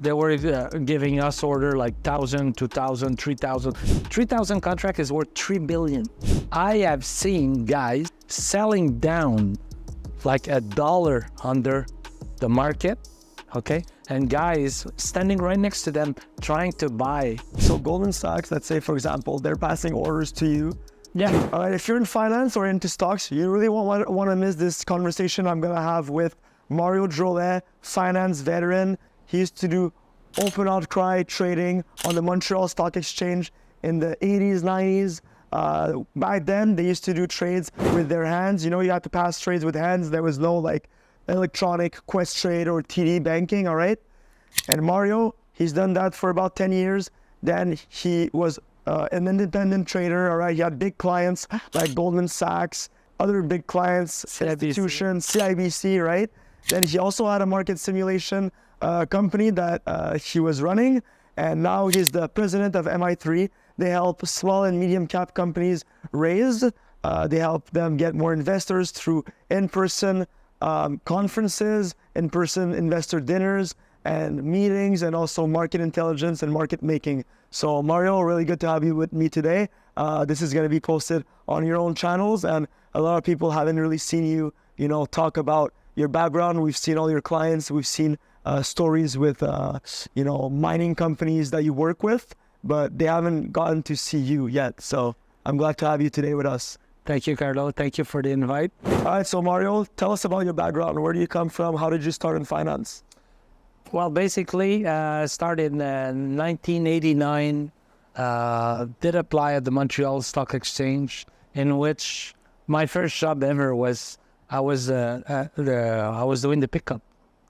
they were giving us order like 1,000, 2,000, 3,000. 3,000 contract is worth 3 billion. I have seen guys selling down like $1 under the market, okay? And guys standing right next to them trying to buy. So Goldman Sachs, let's say, for example, they're passing orders to you. Yeah. If you're in finance or into stocks, you really won't want to miss this conversation I'm going to have with Mario Drolet, finance veteran. He used to do open outcry trading on the Montreal Stock Exchange in the 80s, 90s. Back then, they used to do trades with their hands. You know, you had to pass trades with hands. There was no like electronic Quest Trade or TD banking, all right? And Mario, he's done that for about 10 years. Then he was an independent trader, all right? He had big clients like Goldman Sachs, other big clients, institutions, CIBC, right? Then he also had a market simulation company that he was running, and now he's the president of MI3. They help small and medium cap companies raise. They help them get more investors through in-person conferences, in-person investor dinners and meetings, and also market intelligence and market making. So Mario, really good to have you with me today. This is going to be posted on your own channels, and a lot of people haven't really seen you, talk about your background. We've seen all your clients. We've seen stories with, mining companies that you work with, but they haven't gotten to see you yet. So I'm glad to have you today with us. Thank you, Carlo. Thank you for the invite. All right, so Mario, tell us about your background. Where do you come from? How did you start in finance? Well, basically, I started in 1989, did apply at the Montreal Stock Exchange, in which my first job ever was, I was doing the pickup.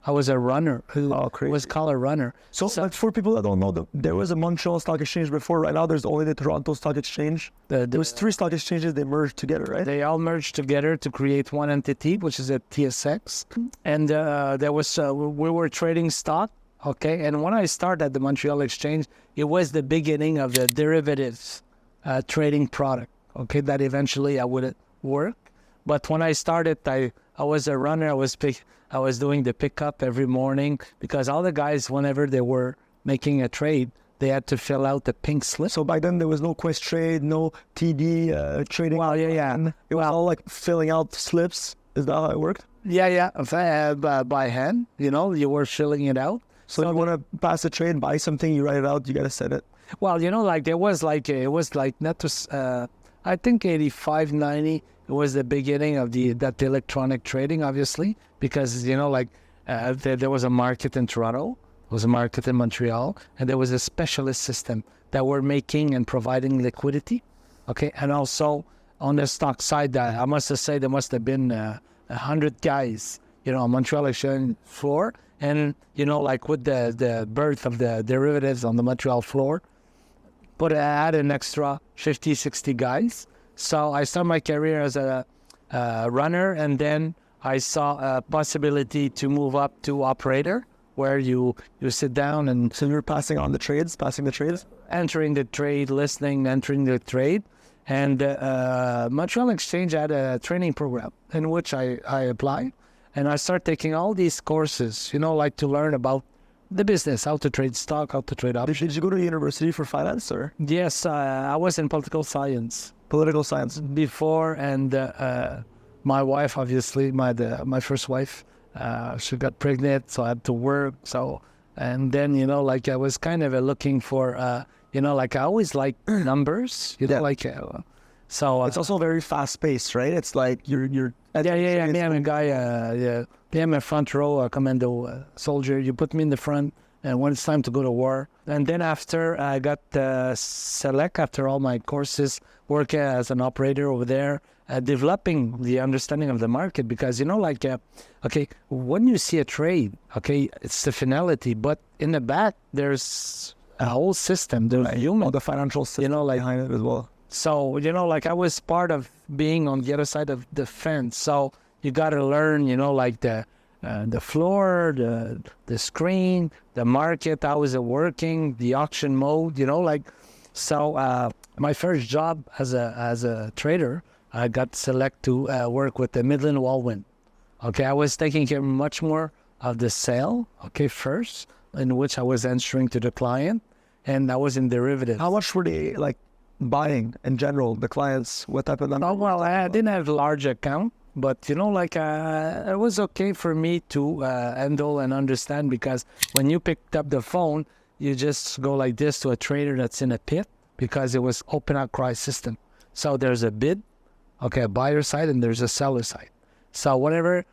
I was a runner. Crazy. Was called a runner. So for people that don't know, there was a Montreal Stock Exchange before. Right now, there's only the Toronto Stock Exchange. There was 3 stock exchanges. They merged together, right? They all merged together to create one entity, which is a TSX. And there was we were trading stock, okay? And when I started at the Montreal Exchange, it was the beginning of the derivatives trading product, okay? That eventually I would work. But when I started, I was a runner. I was doing the pickup every morning, because all the guys, whenever they were making a trade, they had to fill out the pink slip. So back then there was no Quest Trade, no TD trading. Well, yeah. It was all like filling out slips. Is that how it worked? Yeah. By hand, you were filling it out. So you want to pass a trade, buy something, you write it out, you got to send it. Well, it was like not to, I think 85, 90, it was the beginning of that electronic trading, obviously, because, there was a market in Toronto, there was a market in Montreal, and there was a specialist system that were making and providing liquidity, okay? And also on the stock side, I must say there must have been 100 guys, on Montreal Exchange floor, and, with the birth of the derivatives on the Montreal floor, but I had an extra 50, 60 guys. So I started my career as a runner, and then I saw a possibility to move up to operator, where you sit down and... So you're passing the trades? Entering the trade, listening, entering the trade. And Montreal Exchange had a training program in which I applied. And I started taking all these courses, to learn about the business, how to trade stock, how to trade options. Did you go to university for finance, or? Yes, I was in political science. Political science. Before, and my wife, obviously, my first wife, she got pregnant, so I had to work. So, and then, I was kind of looking for, I always like numbers, so it's also very fast paced, right? It's like you're. Yeah. Me, I'm a guy. I'm a front row commando soldier. You put me in the front, and when it's time to go to war. And then after I got select, after all my courses, working as an operator over there, developing the understanding of the market, because okay, when you see a trade, okay, it's the finality, but in the back there's a whole system. There's human, the financial system, behind it as well. So I was part of being on the other side of the fence. So you got to learn, the floor, the screen, the market, how is it working, the auction mode, So my first job as a trader, I got selected to work with the Midland Wallwind. Okay, I was taking care much more of the sale, okay, first, in which I was answering to the client, and I was in derivatives. How much were they like buying in general? The clients, what type of number? Oh, well, I didn't have a large account, but it was okay for me to handle and understand, because when you picked up the phone, you just go like this to a trader that's in a pit, because it was open outcry system. So there's a bid, okay, a buyer side, and there's a seller side. So whenever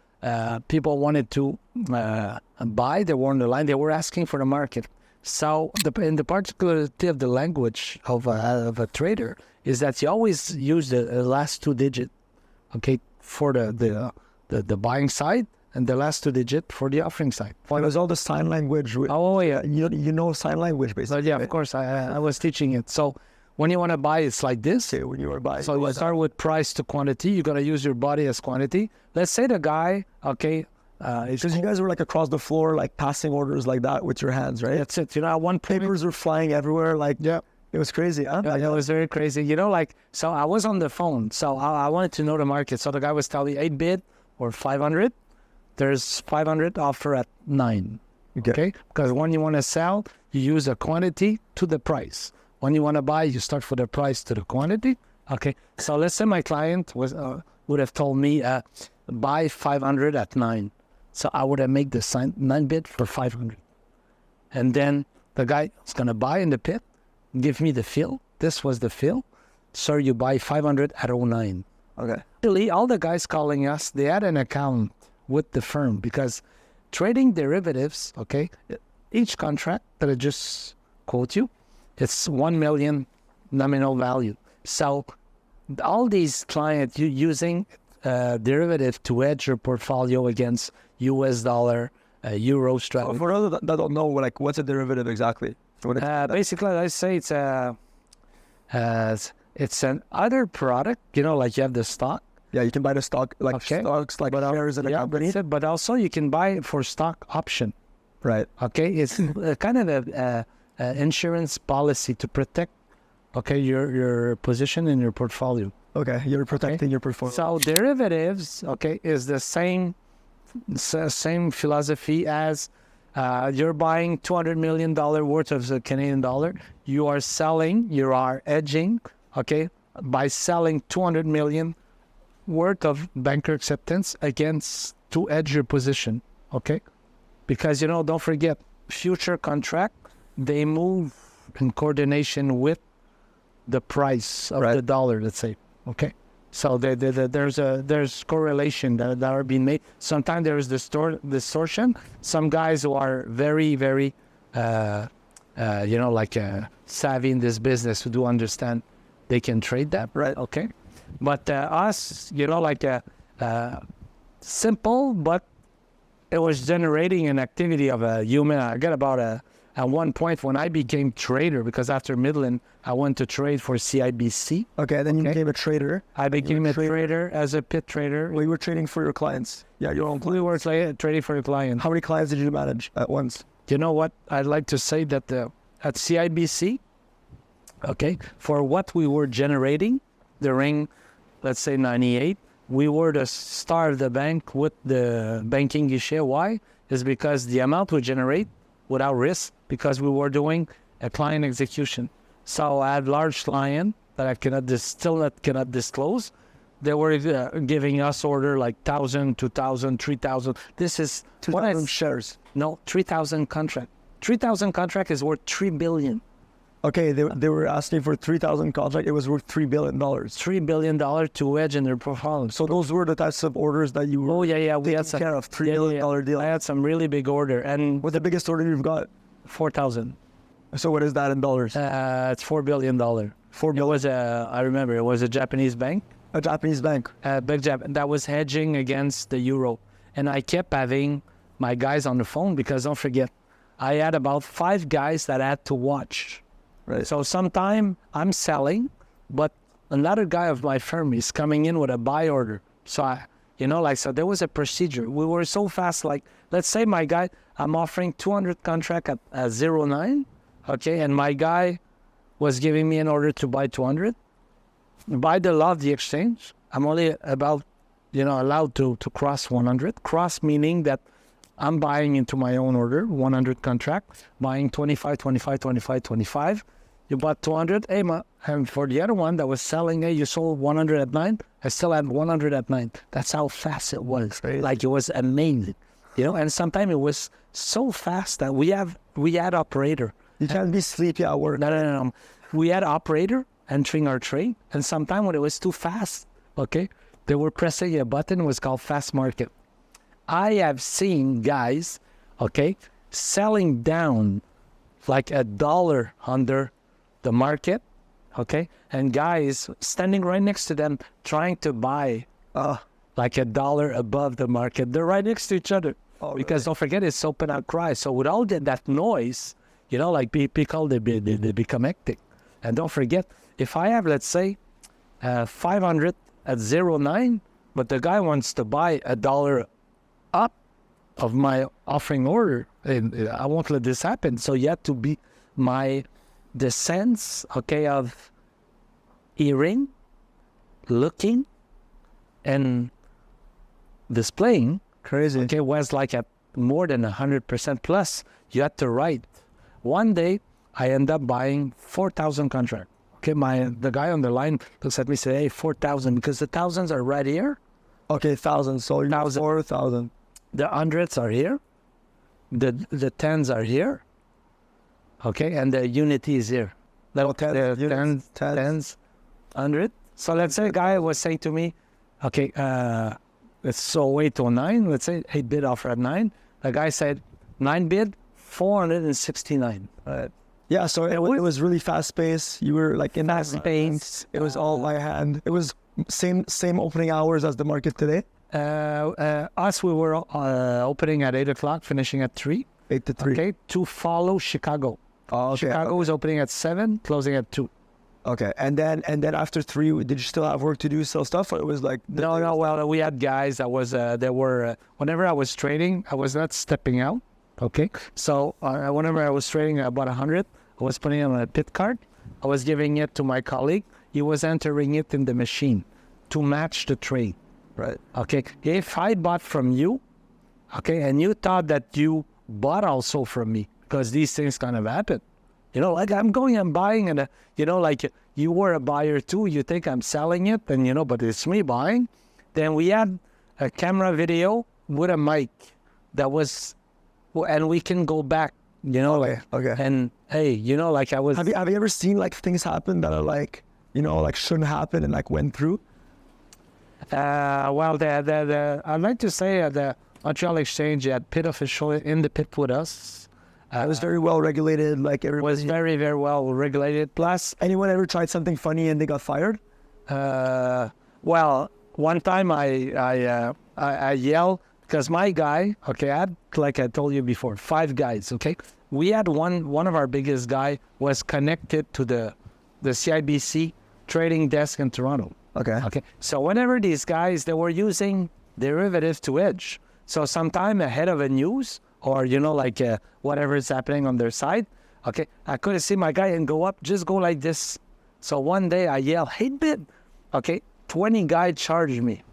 people wanted to buy, they were on the line, they were asking for the market. So in the particularity of the language of a trader is that you always use the last two digit, okay, for the buying side, and the last two digit for the offering side. It was all the sign language. Oh yeah, you know sign language basically. but yeah, of course, I was teaching it. So when you want to buy, it's like this. Okay, when you were buying. So you start with price to quantity. You got to use your body as quantity. Let's say the guy, okay, because you guys were like across the floor, like passing orders like that with your hands, right? that's it. At one point, Papers were flying everywhere. Like, yeah. It was crazy, huh? Yeah, it was very crazy. So I was on the phone. So I wanted to know the market. So the guy was telling me 8 bid or 500. There's 500 offer at 9. Okay? Because when you want to sell, you use a quantity to the price. When you want to buy, you start for the price to the quantity. Okay? So let's say my client would have told me buy 500 at 9. So I would have made the 9 bid for 500. And then the guy is going to buy in the pit, give me the fill. This was the fill. Sir, you buy 500 at 09. Okay. Actually, all the guys calling us, they had an account with the firm, because trading derivatives, okay, each contract that I just quote you, it's 1 million nominal value. So all these clients using derivative to hedge your portfolio against US dollar, euro strategy. For those that don't know, like, what's a derivative exactly? Basically, I say it's an other product, like you have the stock. Yeah, you can buy the stock, like Okay. stocks, like shares in a company. That's it. But also you can buy it for stock option. Right. Okay, it's kind of a insurance policy to protect, okay, your position in your portfolio. Okay, you're protecting your portfolio. So derivatives, okay, is the same philosophy as you're buying $200 million worth of the Canadian dollar. You are hedging, okay, by selling 200 million worth of banker acceptance against to hedge your position, okay? Because, don't forget, future contract, they move in coordination with the price of the dollar, let's say, okay? So there's correlation that are being made. Sometimes there is distortion. Some guys who are very, very, savvy in this business, who do understand, they can trade that, Right. okay? But us, simple, but it was generating an activity of a human. I got about at one point when I became trader, because after Midland, I went to trade for CIBC. Okay, then you became a trader. I became a trader as a pit trader. Well, you were trading for your clients. Yeah, your own We clients. were trading for a client. How many clients did you manage at once? You know what? I'd like to say that at CIBC, okay, for what we were generating during, let's say, 98, we were the star of the bank with the banking guichet. Why? Is because the amount we generate without risk, because we were doing a client execution. So I had large client that I cannot disclose. They were giving us order like 1,000, 2,000, 3,000. This is 2,000 shares. No, 3,000 contract. 3,000 contract is worth $3 billion. Okay, they were asking for 3,000 contract. It was worth $3 billion. $3 billion to hedge in their portfolio. So those were the types of orders that you were Oh yeah, we had taking some care of. $3 billion deal. I had some really big order, and What's the biggest order you've got? 4,000. So what is that in dollars? It's $4 billion. $4 It was I remember it was a Japanese bank, A Japanese bank. big that was hedging against the euro, and I kept having my guys on the phone, because don't forget, I had about 5 guys that I had to watch. Right. So sometime I'm selling, but another guy of my firm is coming in with a buy order. So so there was a procedure. We were so fast. Like, let's say my guy, I'm offering 200 contract at 09, okay, and my guy was giving me an order to buy 200. By the law of the exchange, I'm only allowed to cross 100. Cross meaning that I'm buying into my own order, 100 contract, buying 25, 25, 25, 25. You bought 200, hey, and for the other one that was selling, hey, you sold 100 at 9, I still had 100 at 9. That's how fast it was. Like, it was amazing. You know, and sometimes it was so fast that we had operator. You can't be sleepy at work. No. We had operator entering our trade, and sometimes when it was too fast, okay, they were pressing a button. It was called fast market. I have seen guys, okay, selling down like $1 under the market, okay, and guys standing right next to them trying to buy like $1 above the market. They're right next to each other. Because don't forget, it's open outcry. So with all that noise, you know, like people, they become hectic. And don't forget, if I have, let's say, 500 at 0.9, but the guy wants to buy $1 up of my offering order, and I won't let this happen. So you have to be the sense, okay, of hearing, looking, and displaying. Crazy. Okay, was like at more than 100% plus. You had to write. One day, I end up buying 4,000 contract. Okay, the guy on the line looks at me and says, hey, 4,000, because the thousands are right here. Okay, 1,000. So you 4,000. The hundreds are here. The tens are here. Okay, and the unity is here. Tens, 100. So let's say a guy was saying to me, okay, so 809, let's say 8 bid offer at 9. The guy said 9 bid, 469. Yeah, so it was really fast paced. You were like in Fast pace. It was all by hand. It was same opening hours as the market today. Us, we were opening at 8 o'clock, finishing at 3. 8 to 3. Okay, to follow Chicago. Oh, okay. Chicago was opening at 7, closing at 2. Okay, and then after 3, did you still have work to do, sell stuff, or it was like No. Well, we had guys that was there were whenever I was trading, I was not stepping out. Okay, so whenever I was trading about 100, I was putting it on a pit card. I was giving it to my colleague. He was entering it in the machine to match the trade. Right. Okay. If I bought from you, okay, and you thought that you bought also from me, because these things kind of happen. You know, like I'm buying, and you know, like you were a buyer too. You think I'm selling it, and you know, but it's me buying. Then we had a camera video with a mic that was, and we can go back. You know, okay. And hey, you know, like I was. Have you ever seen like things happen that are like, you know, like shouldn't happen and like went through? Well, I'd like to say the Montreal Exchange had pit official in the pit with us. It was very well regulated. Like everybody Was very, very well regulated. Plus, anyone ever tried something funny and they got fired? well, one time I yelled because my guy, okay, I had, like I told you before, 5 guys, okay? We had one of our biggest guy was connected to the CIBC trading desk in Toronto. Okay. So whenever these guys, they were using derivatives to hedge. So sometime ahead of a news, or, you know, like whatever is happening on their side, okay, I could see my guy and go up, just go like this. So one day I yell, hey, bid, okay, 20 guys charged me.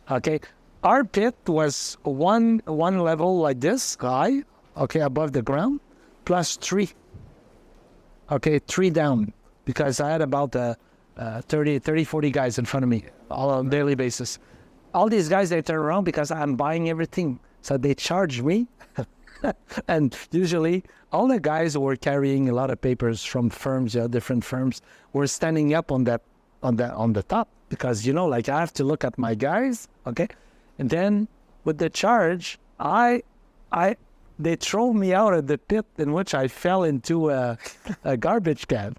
Okay, our pit was one level like this guy, okay, above the ground, plus 3. Okay, 3 down, because I had about 30, 40 guys in front of me, all on a daily basis. All these guys, they turn around because I'm buying everything. So they charge me. And usually all the guys who were carrying a lot of papers from firms, different firms, were standing up on the top, because, you know, like I have to look at my guys. Okay. And then with the charge, they throw me out of the pit in which I fell into a garbage can.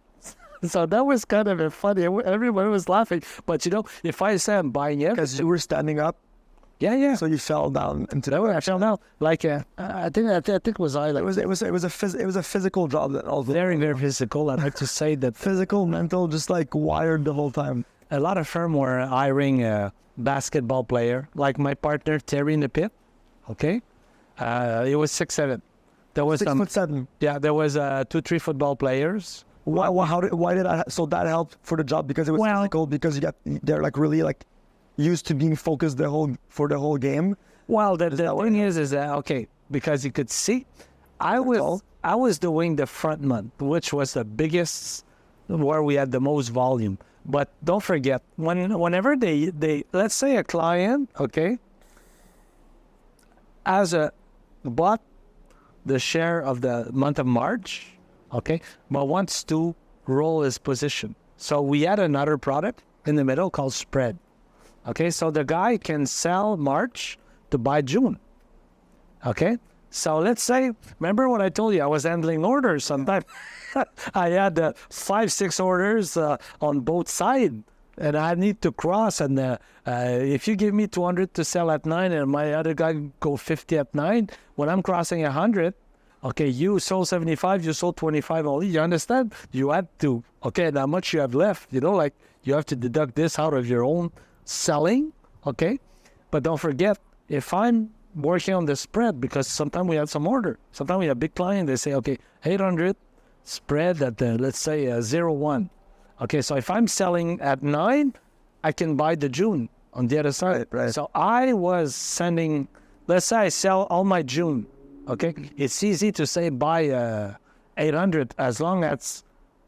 So that was kind of funny. Everybody was laughing. But, you know, if I say I'm buying it. Because you were standing up. Yeah. So you fell down into that. I fell down. Like I think it was I. Like, it was a physical job that also. Very, very physical. I'd like to say that. Physical, mental, just like wired the whole time. A lot of firm were hiring a basketball player, like my partner Terry in the pit. Okay, it was 6'7". There was 6'7". Yeah, there was 2-3 football players. Why did I? So that helped for the job because it was physical, because they're like really like used to being focused for the whole game. Well, the thing is that, okay, because you could see, I was doing the front month, which was the biggest, where we had the most volume. But don't forget, whenever they let's say a client, okay, bought the share of the month of March, okay, but wants to roll his position. So we had another product in the middle called spread. Okay, so the guy can sell March to buy June. Okay, so let's say, remember what I told you, I was handling orders sometimes. I had 5-6 orders on both sides, and I need to cross. And if you give me 200 to sell at 9 and my other guy go 50 at 9, when I'm crossing 100, okay, you sold 75, you sold 25 only. You understand? You had to, okay, and how much you have left? You know, like you have to deduct this out of your own selling, okay? But don't forget, if I'm working on the spread, because sometimes we have some order. Sometimes we have big client, they say, okay, 800 spread at, let's say, 0.1. Okay, so if I'm selling at 9, I can buy the June on the other side. Right. So I was sending, let's say I sell all my June, okay? It's easy to say buy 800 as long as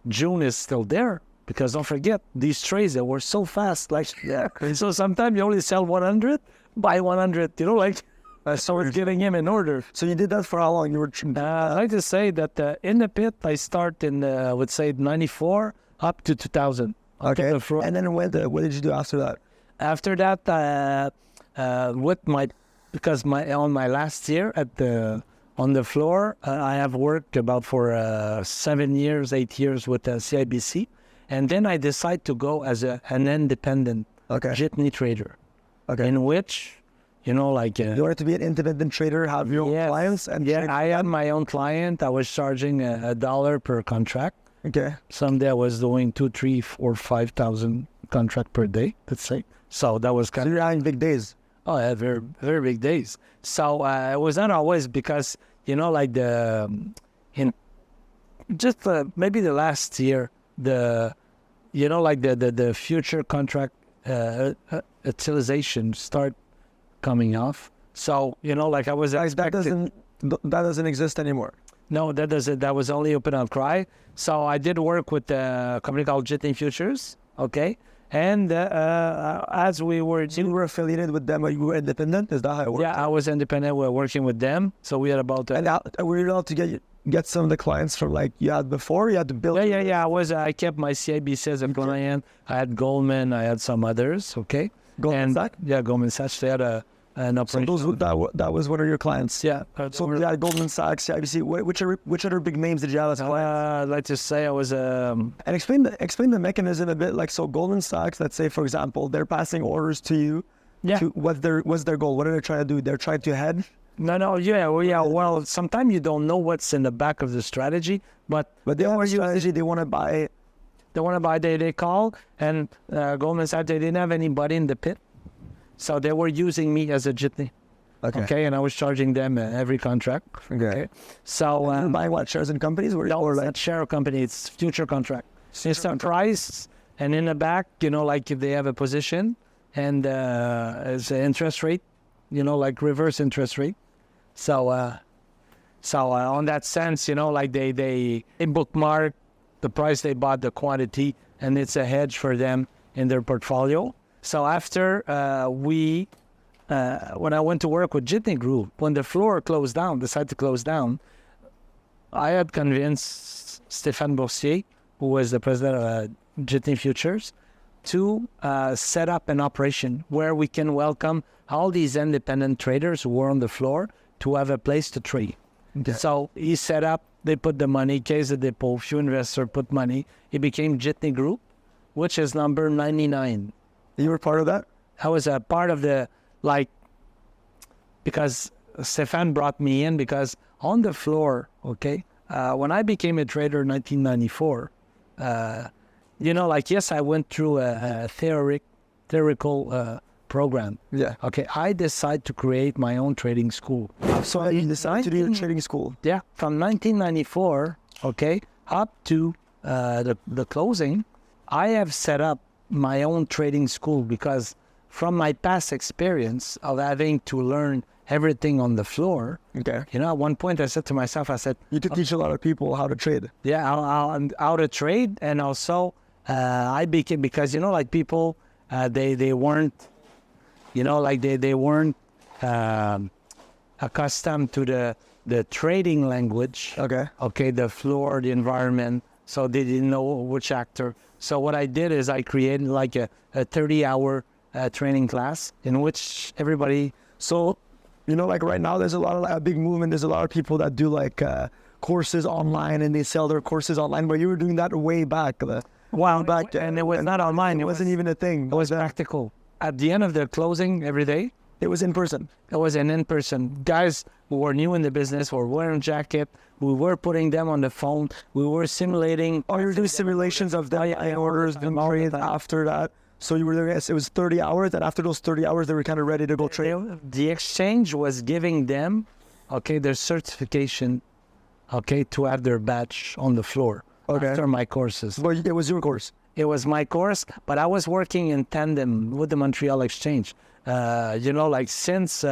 June is still there. Because don't forget, these trades, they were so fast. Like, yeah. So sometimes you only sell 100, buy 100, you know, like, so it's getting him in order. So you did that for how long? You were I like to say that in the pit, I start in, I would say, 94 up to 2000. okay. And then what did you do after that? After that, because on my last year on the floor, I have worked about for 7 years, 8 years with CIBC. And then I decide to go as an independent jitney trader. Okay. In which, you know, like... you wanted to be an independent trader, have your own clients? And I had my own client. I was charging $1 per contract. Okay. Someday I was doing 2, 3, 4, 5,000 contract per day, let's say. So that was kind of... So you're having big days? Oh, yeah, very, very big days. So it was not always because, you know, like maybe the last year, the future contract utilization start coming off. So, you know, like I was expecting... That doesn't exist anymore. No, that doesn't. That was only open outcry. So I did work with a company called Jitney Futures, okay? And as we were... You were affiliated with them, or you were independent? Is that how it worked? Yeah, I was independent. We were working with them. So we had about... and were you able to get some of the clients from like you had before? You had to build... Yeah. I kept my CIBC as a client. I had Goldman. I had some others, okay? Goldman Sachs? Yeah, Goldman Sachs. They had an operation. So that was one of your clients? Yeah. So you had Goldman Sachs, CIBC. Which other big names did you have as clients? I'd like to say I was... And explain the mechanism a bit. Like, so Goldman Sachs, let's say, for example, they're passing orders to you. Yeah. What's their goal? What are they trying to do? They're trying to hedge? No, yeah. Well, sometimes you don't know what's in the back of the strategy, but they have a strategy. They want to buy. They call, and Goldman Sachs, they didn't have anybody in the pit. So they were using me as a jitney. Okay. And I was charging them every contract. Okay. So buying what, shares in companies? No, it's not share of company. It's future contract. It's a price, and in the back, you know, like if they have a position, and it's an interest rate, you know, like reverse interest rate. So on that sense, you know, like they bookmark the price they bought, the quantity, and it's a hedge for them in their portfolio. So after when I went to work with Jitney Group, when the floor decided to close down, I had convinced Stéphane Boursier, who was the president of Jitney Futures, to set up an operation where we can welcome all these independent traders who were on the floor to have a place to trade. Okay. So he set up, they put the money, Caisse de Dépôt, few investors put money. It became Jitney Group, which is number 99. You were part of that? I was a part of because Stéphane brought me in, because on the floor, okay, when I became a trader in 1994, you know, like, yes, I went through a theoretical program. Yeah. Okay, I decided to create my own trading school. So you decided to do a trading school? Yeah, from 1994, okay, up to the closing, I have set up my own trading school, because from my past experience of having to learn everything on the floor, Okay. you know, at one point I said to myself, I said, You could teach a lot of people how to trade. yeah, I'll how to trade, and also I became, because you know, like people, they weren't, you know, like they weren't accustomed to the trading language. Okay. Okay, the floor, the environment, so they didn't know which actor. So what I did is I created like a 30-hour training class in which everybody. So, you know, like right now, there's a lot of a big movement. There's a lot of people that do like courses online and they sell their courses online. But you were doing that way back. Back, and it was not online. It wasn't even a thing. It was practical. At the end of the closing every day, It was in person. it was an in-person. Guys who were new in the business were wearing jacket. We were putting them on the phone. We were simulating. Oh, you were doing simulations of them buying orders, doing trades after that. So you were there. It was 30 hours, and after those 30 hours, they were kind of ready to go trade. The exchange was giving them, okay, their certification, okay, to have their badge on the floor. Okay. After my courses. But it was your course. It was my course, but I was working in tandem with the Montreal Exchange. You know, like since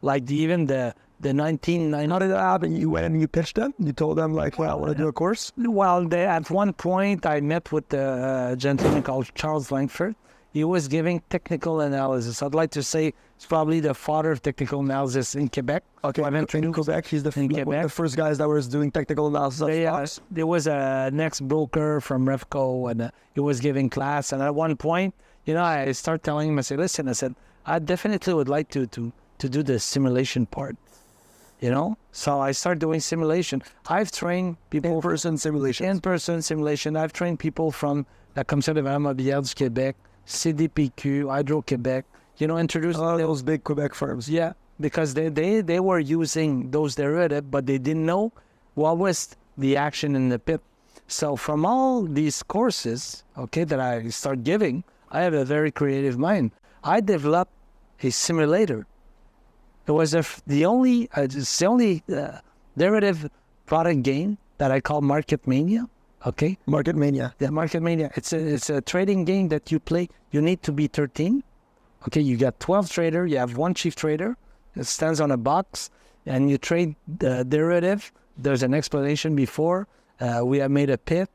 like even the 1990. How did that happen? You went and you pitched them? You told them, like, well, I want to do a course? Well, at one point I met with a gentleman called Charles Langford. He was giving technical analysis. I'd like to say it's probably the father of technical analysis in Quebec. Okay, in Quebec, he's in the Quebec. first guys that was doing technical analysis of stocks. There was a next broker from Revco, and he was giving class. And at one point, you know, I started telling him, I said, listen, I said, I definitely would like to do the simulation part, you know? So I started doing simulation. I've trained people. In-person simulation. In-person simulation. I've trained people from la Commission de Valeur Mobilière du Québec, CDPQ, Hydro-Québec, you know, introduced Those big Quebec firms. yeah, because they were using those derivatives, but they didn't know what was the action in the pit. So from all these courses, okay, that I start giving, I have a very creative mind. I developed a simulator. It was the only derivative product game that I call Market Mania. Okay, Market Mania. yeah, Market Mania. It's a trading game that you play. You need to be 13. Okay, you got 12 traders. You have one chief trader. It stands on a box, and you trade the derivative. There's an explanation before. We have made a pit.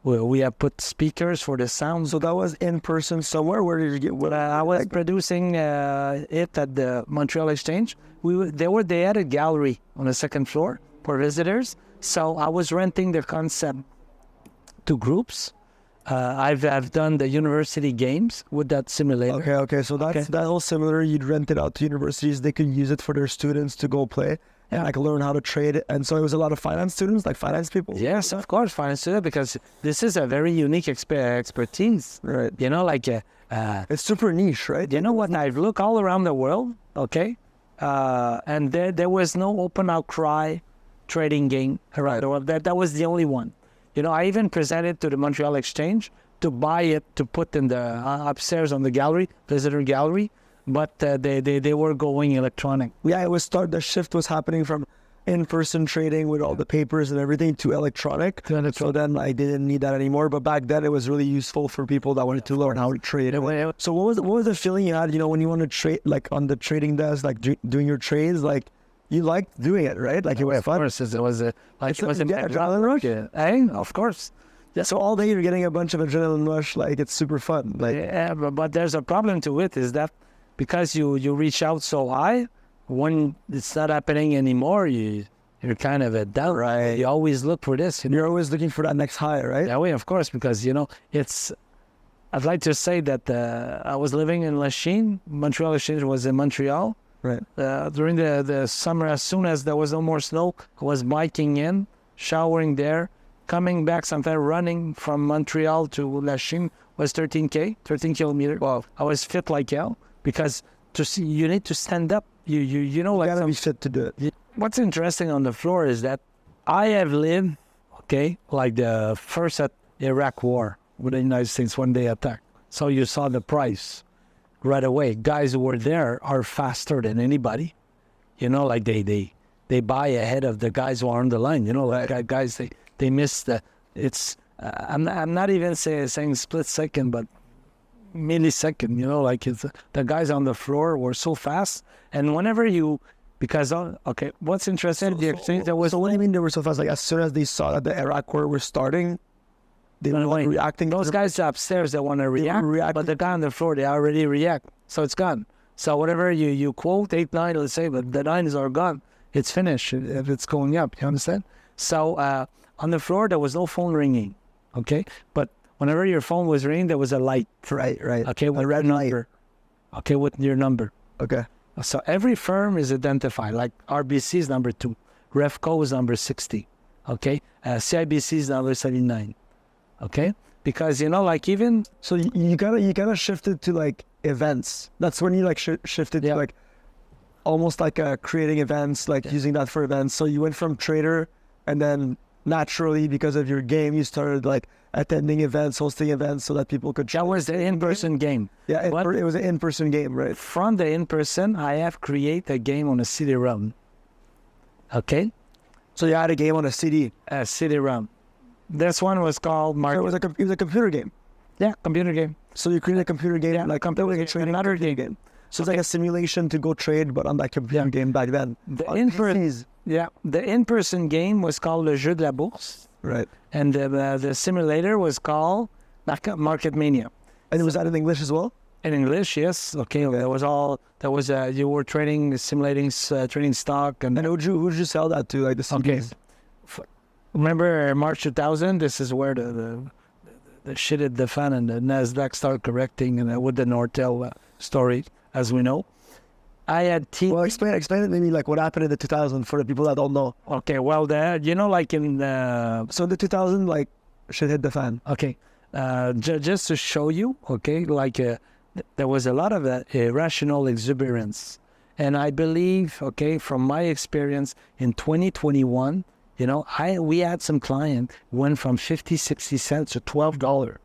We have put speakers for the sound. So that was in person somewhere. Where did you get? What I was producing it at the Montreal Exchange. They had a gallery on the second floor for visitors. So I was renting the concept to groups. I've done the university games with that simulator. Okay. So that whole simulator, you'd rent it out to universities. They could use it for their students to go play and like learn how to trade. And so it was a lot of finance students, like finance people. Yes, of course, finance student, because this is a very unique expertise. Right. You know, like It's super niche, right? you know what? I've looked all around the world. Okay, and there was no open outcry trading game around the world. That was the only one. You know, I even presented to the Montreal Exchange to buy it to put in the upstairs on the gallery, visitor gallery, but they were going electronic. Yeah, the shift was happening from in-person trading with all the papers and everything to electronic. So then I didn't need that anymore. But back then it was really useful for people that wanted to learn how to trade. So what was the feeling you had, you know, when you want to trade, like on the trading desk, like doing your trades, like you liked doing it, right? Like it was fun. Of course, it was adrenaline rush. Of course. Yeah. So all day you're getting a bunch of adrenaline rush. Like it's super fun. Like Yeah, but there's a problem to it, is that because you reach out so high, when it's not happening anymore, you're kind of down. Right. You always look for this. you're always looking for that next high, right? That way, of course, because, you know, I'd like to say that I was living in Lachine. Montreal Exchange was in Montreal. Right. During the summer, as soon as there was no more snow, I was biking in, showering there, coming back, sometimes running from Montreal to Lachine was 13 kilometers. Wow. I was fit like hell, because you need to stand up. You know, like You gotta be fit to do it. what's interesting on the floor is that I have lived, okay, like the first Iraq war with the United States when they attacked. So you saw the price right away. Guys who were there are faster than anybody. You know, like they buy ahead of the guys who are on the line. You know, like guys, they miss the. It's I'm not even saying split second, but millisecond. Like the guys on the floor were so fast. And whenever because what's interesting, the exchange that was. So what do you mean they were so fast? Like as soon as they saw that the Iraq war was starting, they were like reacting. Those guys upstairs that want to react, but the guy on the floor, they already react, so it's gone. So whatever you quote 8, 9, let's say, but the 9s are gone. It's finished if it's going up. You understand? So on the floor there was no phone ringing, okay. But whenever your phone was ringing, there was a light. Right. Okay, with a red number. Okay, with your number. Okay. So every firm is identified. Like RBC is number 2, Refco is number 60. Okay, CIBC is number 79. Okay, because like even so you gotta shift it to like events. That's when you like shifted to like almost like creating events, like using that for events. So you went from trader, and then naturally because of your game, you started like attending events, hosting events, so that people could. That was the in-person game. Yeah, it was an in-person game, right? From the in-person, I have created a game on a CD-ROM. Okay, so you had a game on a CD-ROM. This one was called Market. So it was a computer game. Yeah, computer game. So you created a computer game, like computer trading, another game. So it's like a simulation to go trade, but on that computer game back then. The in-person game was called Le Jeu de la Bourse. Right. And the simulator was called Market Mania. And was that in English as well? In English, yes. Okay. You were simulating trading stock. And who'd you sell that to? Like the CDs? Okay. Remember March 2000? This is where the shit hit the fan and the Nasdaq started correcting, and with the Nortel story, as we know. I had Well, explain it maybe like what happened in the 2000 for the people that don't know. Okay, well, like in so the 2000, like shit hit the fan. Okay, just to show you, okay, like there was a lot of irrational exuberance, and I believe, okay, from my experience in 2021. We had some client went from 50, 60 cents to $12.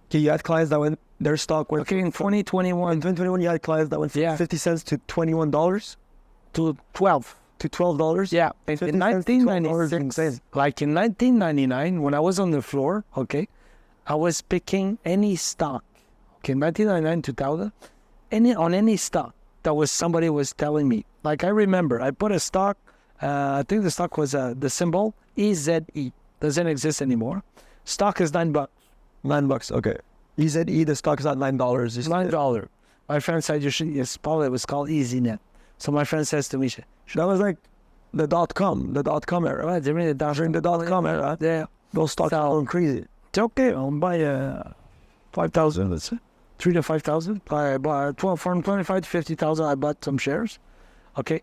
Okay, you had clients that went, their stock went. Okay, in 2021. In 2021, you had clients that went from 50 cents to $21 to 12. To $12. Yeah, in 1996, like in 1999, when I was on the floor, okay, I was picking any stock. Okay, 1999, 2000, on any stock that somebody was telling me. Like I remember, I put a stock. I think the stock was the symbol EZE. Doesn't exist anymore. Stock is $9. $9, okay. EZE, the stock is at $9. $9. My friend said it was called EasyNet. So my friend says to me, that was like the .com era. Right, during the .com era. Yeah, those stocks are going crazy. It's okay. I'll buy 5,000. Let's say 3 to 5,000. I bought from 25 to 50,000. I bought some shares. Okay,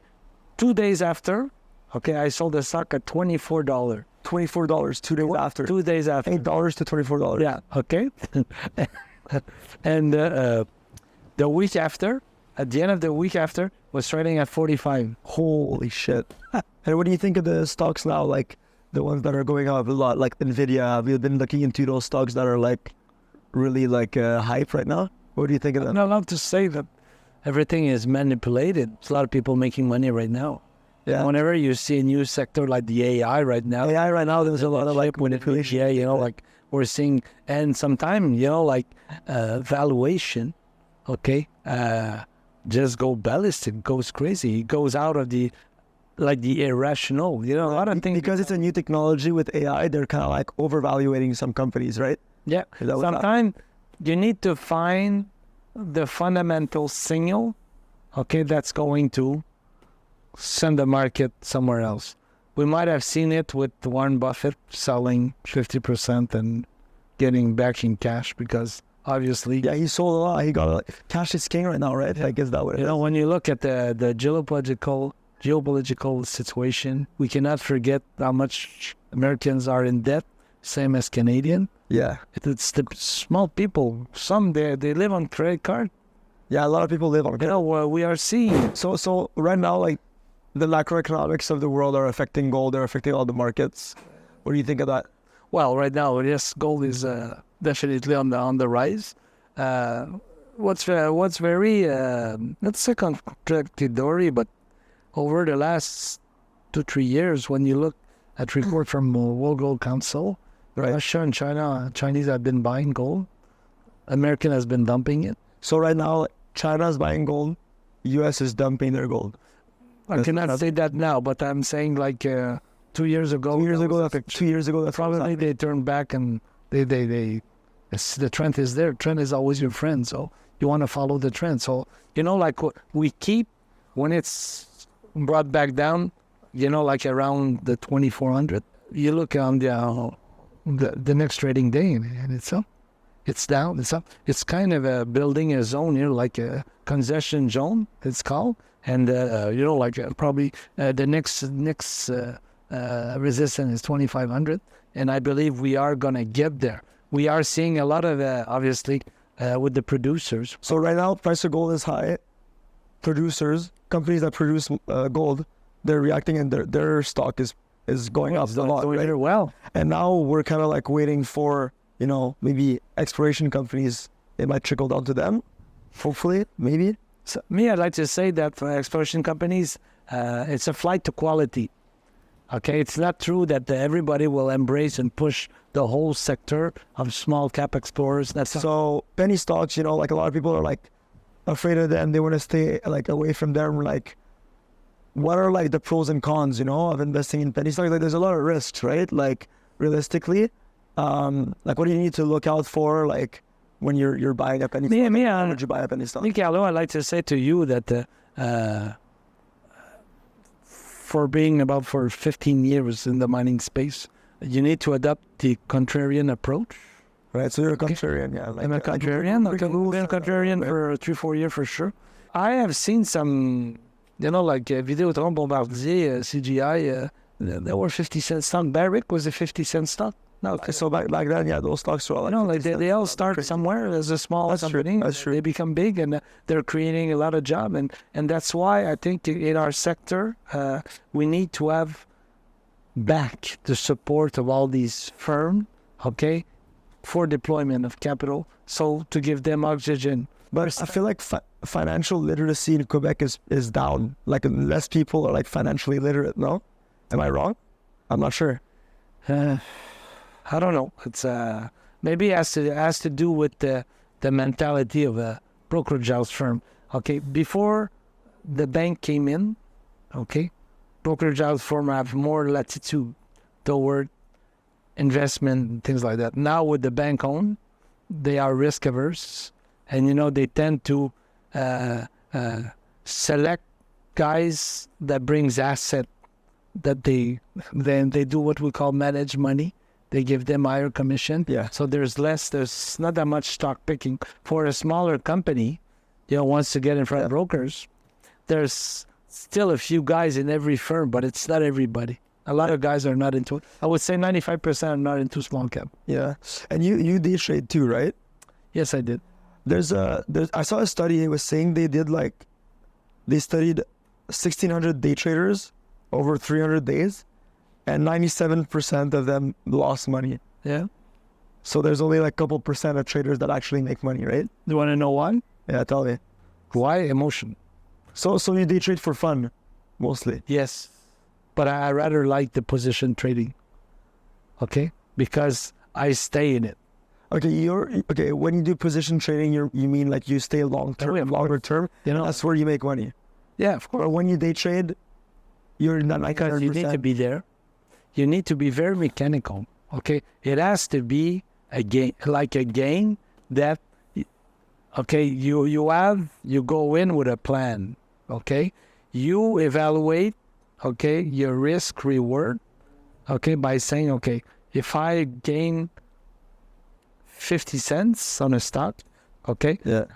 2 days after. Okay, I sold the stock at $24. $24 2 days after. 2 days after. $8 to $24. Yeah, okay. And the week after, at the end of the week after, was trading at 45. Holy shit. And what do you think of the stocks now, like the ones that are going up a lot, like NVIDIA? We've been looking into those stocks that are like really like hype right now. What do you think of them? I love to say that everything is manipulated. There's a lot of people making money right now. Yeah. Whenever you see a new sector like the AI right now, there's a lot of like manipulation. Yeah, like we're seeing, and sometimes, like valuation, okay, just go ballistic, goes crazy, it goes out of the irrational, a lot of things. Because it's a new technology with AI, they're kind of like overvaluating some companies, right? Yeah. Sometimes you need to find the fundamental signal, okay, that's going to send the market somewhere else. We might have seen it with Warren Buffett selling 50% and getting back in cash because obviously... Yeah, he sold a lot. He got cash is king right now, right? I guess that way. When you look at the geopolitical situation, we cannot forget how much Americans are in debt, same as Canadian. Yeah. It's the small people. Some, they live on credit card. Yeah, a lot of people live on credit. We are seeing... So right now, like, the macroeconomics of the world are affecting gold. They're affecting all the markets. What do you think of that? Well, right now, yes, gold is definitely on the rise. What's very not say contradictory, but over the last 2-3 years, when you look at report from World Gold Council, right. Russia and Chinese have been buying gold. American has been dumping it. So right now, China's buying gold, U.S. is dumping their gold. I cannot say that now, but I'm saying like 2 years ago. 2 years ago, that's 2 years ago. That's Probably they turned back and the trend is there. Trend is always your friend, so you want to follow the trend. So like we keep when it's brought back down, like around the 2400. You look on the next trading day and it's up. It's down. It's up. It's kind of building a zone here, like a concession zone. It's called, and probably the next resistance is 2500, and I believe we are gonna get there. We are seeing a lot of obviously with the producers. So right now, price of gold is high. Producers, companies that produce gold, they're reacting, and their stock is going up a lot, doing right? very well. And now we're kind of like waiting for maybe exploration companies. It might trickle down to them. Hopefully, maybe. So, I'd like to say that for exploration companies, it's a flight to quality. Okay, it's not true that everybody will embrace and push the whole sector of small cap explorers. So penny stocks, like a lot of people are like afraid of them. They want to stay like away from them. Like, what are like the pros and cons, of investing in penny stocks? Like, there's a lot of risks, right? Like, realistically, like what do you need to look out for, like when you're buying a penny stock? Why would you buy a penny stock? Carlo, I'd like to say to you that for being about for 15 years in the mining space, you need to adopt the contrarian approach. Right, so you're a contrarian, yeah. Like, I'm a contrarian. I've been a contrarian for 3-4 years for sure. I have seen some, like Vidéotron, Bombardier, CGI, there were 50 cent stock. Barrick was a 50 cent stock. No, so back then, yeah, those stocks were all like they all start somewhere as a small company. That's true. They become big, and they're creating a lot of jobs. And that's why I think in our sector, we need to have back the support of all these firms, okay, for deployment of capital, so to give them oxygen. But I feel like financial literacy in Quebec is down. Like, less people are like financially literate, no? Am I wrong? I'm not sure. I don't know. It's maybe it has to do with the mentality of a brokerage house firm. Okay, before the bank came in, okay, brokerage house firm have more latitude toward investment and things like that. Now with the bank owned, they are risk averse, and they tend to select guys that brings asset that they do what we call manage money. They give them higher commission. Yeah. So there's not that much stock picking. For a smaller company, wants to get in front of brokers, there's still a few guys in every firm, but it's not everybody. A lot of guys are not into it. I would say 95% are not into small cap. Yeah. And you day trade too, right? Yes, I did. I saw a study. It was saying they studied 1,600 day traders over 300 days. And 97% of them lost money. Yeah. So there's only like a couple percent of traders that actually make money, right? You want to know why? Yeah, tell me. Why? Emotion. So you day trade for fun, mostly? Yes. But I rather like the position trading. Okay? Because I stay in it. Okay, when you do position trading, you mean like you stay longer term? That's where you make money. Yeah, of course. But when you day trade, you're not 99%. Because you need to be there. You need to be very mechanical, okay? It has to be a game that, okay, you go in with a plan, okay? You evaluate, okay, your risk reward, okay, by saying, okay, if I gain 50 cents on a stock, okay, yeah,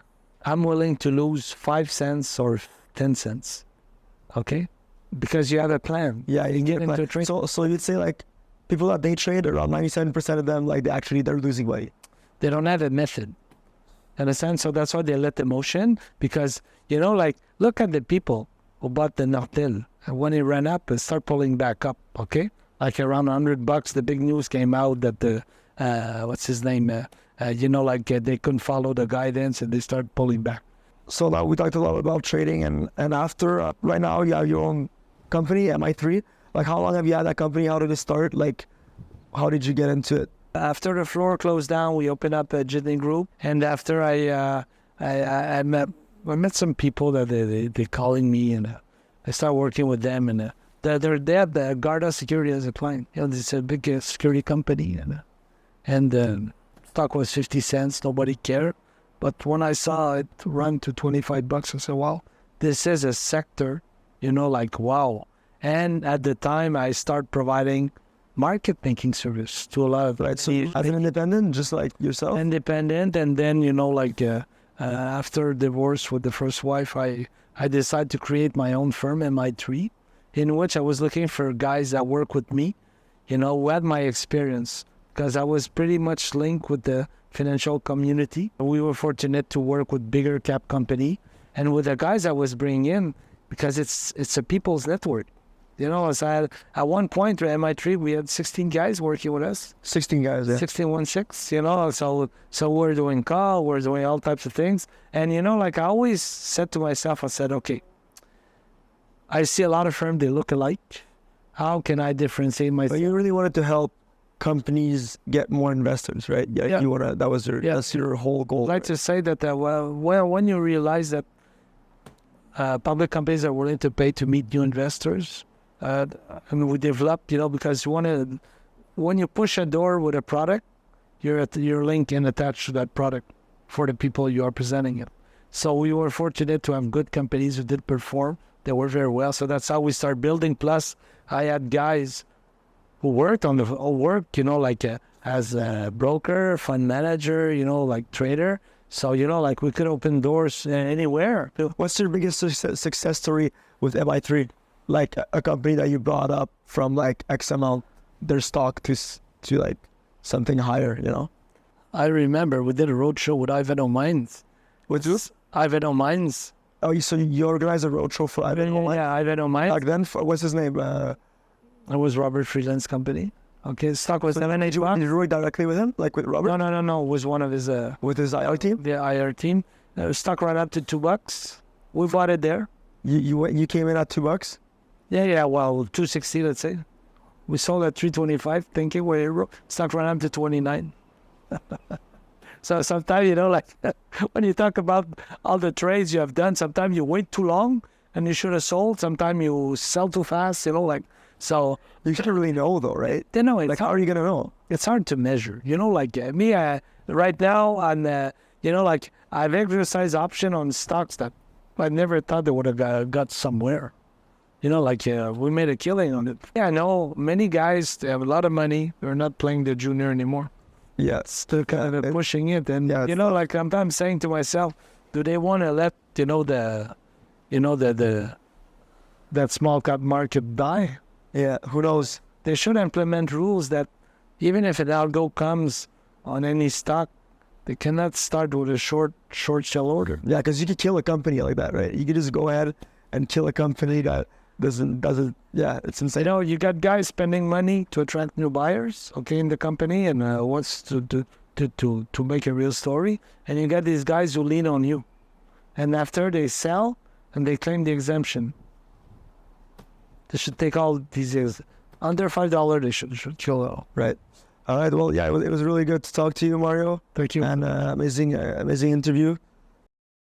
I'm willing to lose 5 cents or 10 cents, okay? Because you have a plan. Yeah, you get into trade. So you'd say like people that day trade, around 97% of them, like they're losing money. They don't have a method. Understand? So that's why they let emotion, because like look at the people who bought the Nortel, and when it ran up and start pulling back up, okay? Like around $100, the big news came out that the what's his name? They couldn't follow the guidance and they start pulling back. So now we talked a lot about trading, and after right now you have your own company, MI3. Like, how long have you had that company? How did it start? Like, how did you get into it? After the floor closed down, we opened up a Jitney group, and after I met some people that they calling me, and I started working with them, and they have the Garda Security as a client. It's a big security company, and stock was 50 cents. Nobody cared, but when I saw it run to $25, I said, "Wow, this is a sector, like wow." And at the time, I started providing market making service to a lot of Right. So as an independent, just like yourself? independent, and then after divorce with the first wife, I decided to create my own firm, MI3, in which I was looking for guys that work with me, who had my experience, because I was pretty much linked with the financial community. We were fortunate to work with bigger cap company, and with the guys I was bringing in, because it's a people's network. So at one point at MI3, we had 16 guys working with us. 16 guys, yeah. 1616, so we're doing call, we're doing all types of things. And, I always said to myself, I said, okay, I see a lot of firms, they look alike. How can I differentiate myself? But you really wanted to help companies get more investors, right? Yeah. That's your whole goal. I'd like to say that, when you realize that public companies are willing to pay to meet new investors, and we developed, because when you push a door with a product, you're linked and attached to that product for the people you are presenting it. So we were fortunate to have good companies who did perform. They were very well. So that's how we started building. Plus, I had guys who worked as a broker, fund manager, like trader. So, we could open doors anywhere. What's your biggest success story with MI3? Like a company that you brought up from like X amount, their stock to like something higher, I remember we did a roadshow with Ivanhoe Mines. With who? Ivanhoe Mines. Oh, so you organized a roadshow for Ivanhoe Mines? Yeah, Ivanhoe Mines. Back then, what's his name? It was Robert Freeland's company. Okay, stock was $7-8. Did you work directly with him, like with Robert? No. It was one of his... with his IR team? The IR team. Stock right up to $2. We bought it there. You came in at $2? Yeah, well, 260, let's say. We sold at 325, thinking stock ran up to 29. So sometimes, when you talk about all the trades you have done, sometimes you wait too long and you should have sold. Sometimes you sell too fast, so you can't really know though, right? How are you gonna know? It's hard to measure. Me, right now, I have exercise option on stocks that I never thought they would have got somewhere. We made a killing on it. Yeah, I know many guys, they have a lot of money. They're not playing the junior anymore. Yeah. Still kind of pushing it. And, sometimes saying to myself, do they want to let, that small cap market die? Yeah, who knows? They should implement rules that even if an algo comes on any stock, they cannot start with a short sell order. Yeah, because you could kill a company like that, right? You could just go ahead and kill a company that doesn't it's insane. You got guys spending money to attract new buyers, in the company, and wants to make a real story, and you got these guys who lean on you, and after they sell and they claim the exemption, they should take all these under $5. They should kill it all. Right. All right. Well, yeah, it was really good to talk to you, Mario. Thank you. And amazing interview.